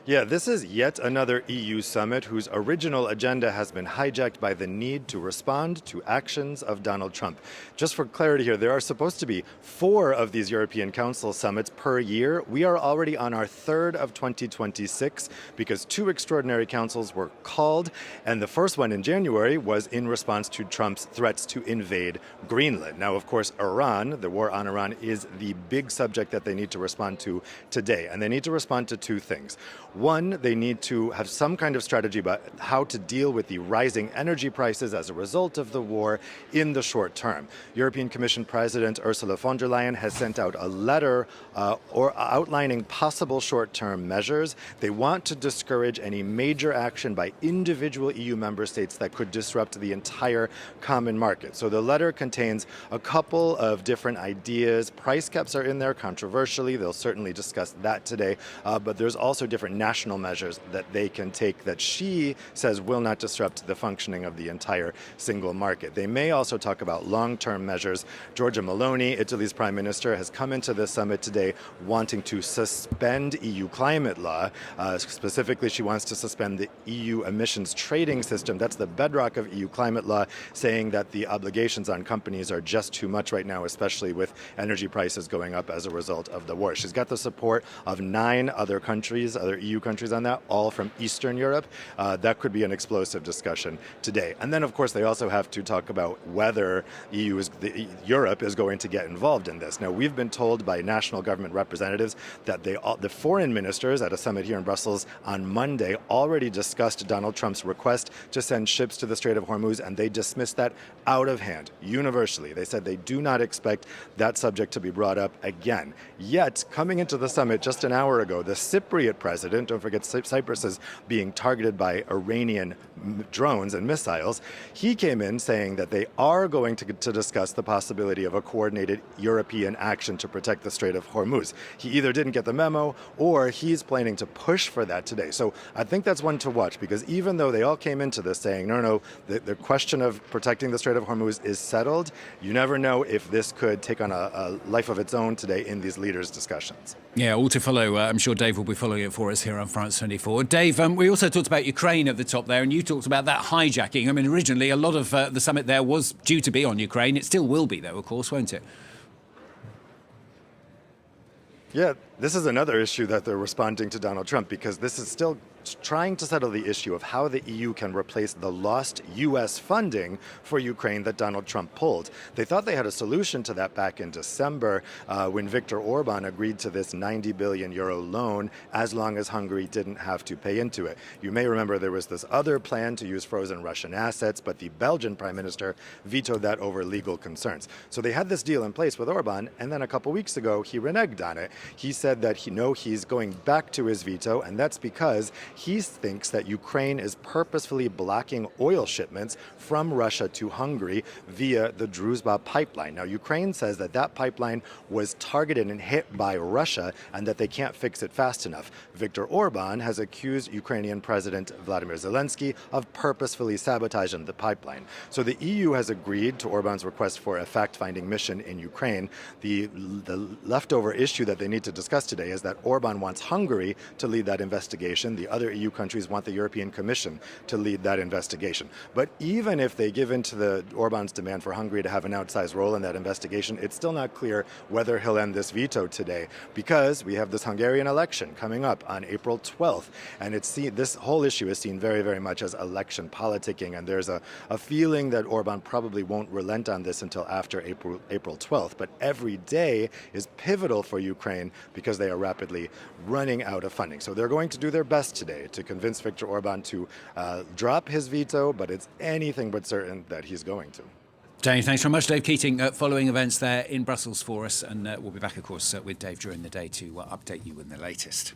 Yeah, this is yet another EU summit whose original agenda has been hijacked by the need to respond to actions of Donald Trump. Just for clarity here, there are supposed to be 4 of these European Council summits per year. We are already on our 3rd of 2026 because 2 extraordinary councils were called, and the first one in January was in response to Trump's threats to invade Greenland. Now, of course, Iran, the war on Iran, is the big subject that they need to respond to today, and they need to respond to 2 things. One, they need to have some kind of strategy about how to deal with the rising energy prices as a result of the war in the short term. European Commission President Ursula von der Leyen has sent out a letter outlining possible short-term measures. They want to discourage any major action by individual EU member states that could disrupt the entire common market. So the letter contains a couple of different ideas. Price caps are in there controversially. They'll certainly discuss that today. But there's also different national measures that they can take that she says will not disrupt the functioning of the entire single market. They may also talk about long-term measures. Giorgia Meloni, Italy's prime minister, has come into the summit today wanting to suspend EU climate law. Specifically, she wants to suspend the EU emissions trading system. That's the bedrock of EU climate law, saying that the obligations on companies are just too much right now, especially with energy prices going up as a result of the war. She's got the support of 9 other countries, other EU countries on that, all from Eastern Europe. That could be an explosive discussion today. And then, of course, they also have to talk about whether Europe is going to get involved in this. Now, we've been told by national government representatives that the foreign ministers at a summit here in Brussels on Monday already discussed Donald Trump's request to send ships to the Strait of Hormuz, and they dismissed that out of hand, universally. They said they do not expect that subject to be brought up again. Yet, coming into the summit just an hour ago, the Cypriot president, don't forget Cyprus is being targeted by Iranian drones and missiles, he came in saying that they are going to discuss the possibility of a coordinated European action to protect the Strait of Hormuz. He either didn't get the memo or he's planning to push for that today. So I think that's one to watch, because even though they all came into this saying, no, the question of protecting the Strait of Hormuz is settled, you never know if this could take on a life of its own today in these leaders' discussions. Yeah, all to follow. I'm sure Dave will be following it for us here on France 24. Dave, we also talked about Ukraine at the top there, and you talked about that hijacking. I mean, originally, a lot of the summit there was due to be on Ukraine. It still will be, though, of course, won't it? Yeah, this is another issue that they're responding to Donald Trump, because this is still trying to settle the issue of how the EU can replace the lost U.S. funding for Ukraine that Donald Trump pulled. They thought they had a solution to that back in December when Viktor Orban agreed to this 90 billion euro loan as long as Hungary didn't have to pay into it. You may remember there was this other plan to use frozen Russian assets, but the Belgian prime minister vetoed that over legal concerns. So they had this deal in place with Orban, and then a couple weeks ago he reneged on it. He said that he's going back to his veto, and that's because he thinks that Ukraine is purposefully blocking oil shipments from Russia to Hungary via the Druzhba pipeline. Now, Ukraine says that that pipeline was targeted and hit by Russia and that they can't fix it fast enough. Viktor Orban has accused Ukrainian President Vladimir Zelensky of purposefully sabotaging the pipeline. So the EU has agreed to Orban's request for a fact-finding mission in Ukraine. The leftover issue that they need to discuss today is that Orban wants Hungary to lead that investigation. The other EU countries want the European Commission to lead that investigation. But even if they give in to Orban's demand for Hungary to have an outsized role in that investigation, it's still not clear whether he'll end this veto today, because we have this Hungarian election coming up on April 12th, and this whole issue is seen very, very much as election politicking, and there's a feeling that Orban probably won't relent on this until after April 12th. But every day is pivotal for Ukraine because they are rapidly running out of funding. So they're going to do their best today to convince Viktor Orban to drop his veto, but it's anything but certain that he's going to. Dave, thanks very much. Dave Keating following events there in Brussels for us, and we'll be back, of course, with Dave during the day to update you on the latest.